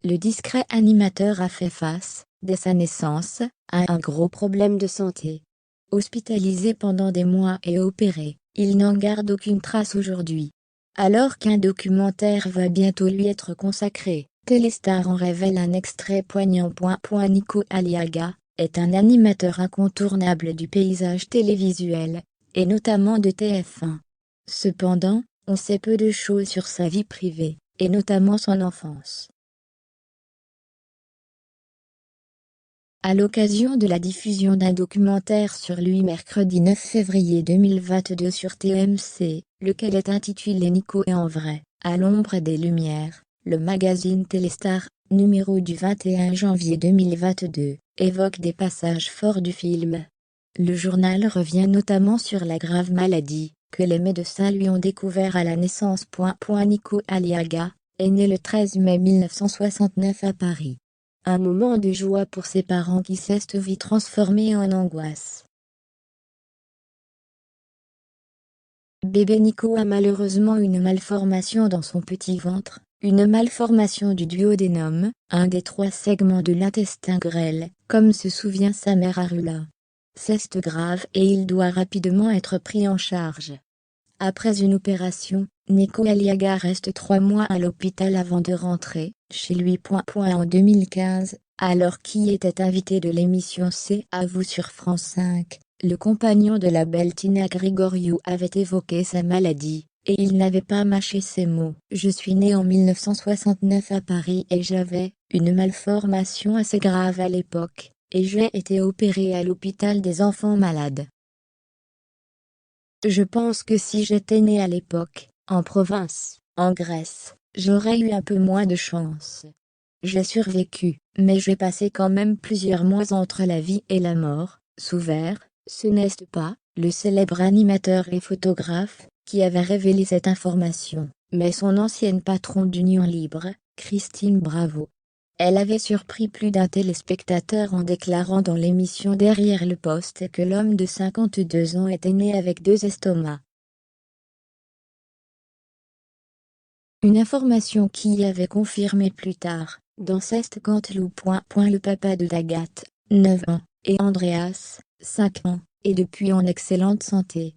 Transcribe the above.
le discret animateur a fait face, dès sa naissance, à un gros problème de santé. Hospitalisé pendant des mois et opéré, il n'en garde aucune trace aujourd'hui. Alors qu'un documentaire va bientôt lui être consacré, Téléstar en révèle un extrait poignant. Nico Aliaga est un animateur incontournable du paysage télévisuel, et notamment de TF1. Cependant, on sait peu de choses sur sa vie privée, et notamment son enfance. À l'occasion de la diffusion d'un documentaire sur lui mercredi 9 février 2022 sur TMC, lequel est intitulé Nico est en vrai, à l'ombre des lumières, le magazine Téléstar, numéro du 21 janvier 2022, évoque des passages forts du film. Le journal revient notamment sur la grave maladie que les médecins lui ont découvert à la naissance. Nico Aliaga est né le 13 mai 1969 à Paris. Un moment de joie pour ses parents qui s'est vite transformé en angoisse. Bébé Nico a malheureusement une malformation dans son petit ventre, une malformation du duodénum, un des 3 segments de l'intestin grêle, comme se souvient sa mère Arula. C'est grave et il doit rapidement être pris en charge. Après une opération, Nico Aliaga reste 3 mois à l'hôpital avant de rentrer chez lui. En 2015, alors qu'il était invité de l'émission C'est à vous sur France 5, le compagnon de la belle Tina Grigoriou avait évoqué sa maladie, et il n'avait pas mâché ses mots. Je suis né en 1969 à Paris et j'avais une malformation assez grave à l'époque, et j'ai été opéré à l'hôpital des enfants malades. Je pense que si j'étais né à l'époque, en province, en Grèce, j'aurais eu un peu moins de chance. J'ai survécu, mais j'ai passé quand même plusieurs mois entre la vie et la mort, souvert, ce n'est pas, le célèbre animateur et photographe, qui avait révélé cette information, mais son ancienne patronne d'Union Libre, Christine Bravo. Elle avait surpris plus d'un téléspectateur en déclarant dans l'émission Derrière le poste que l'homme de 52 ans était né avec 2 estomacs. Une information qui avait confirmé plus tard, dans C'est Canteloup. Le papa de Dagat, 9 ans, et Andreas, 5 ans, est depuis en excellente santé.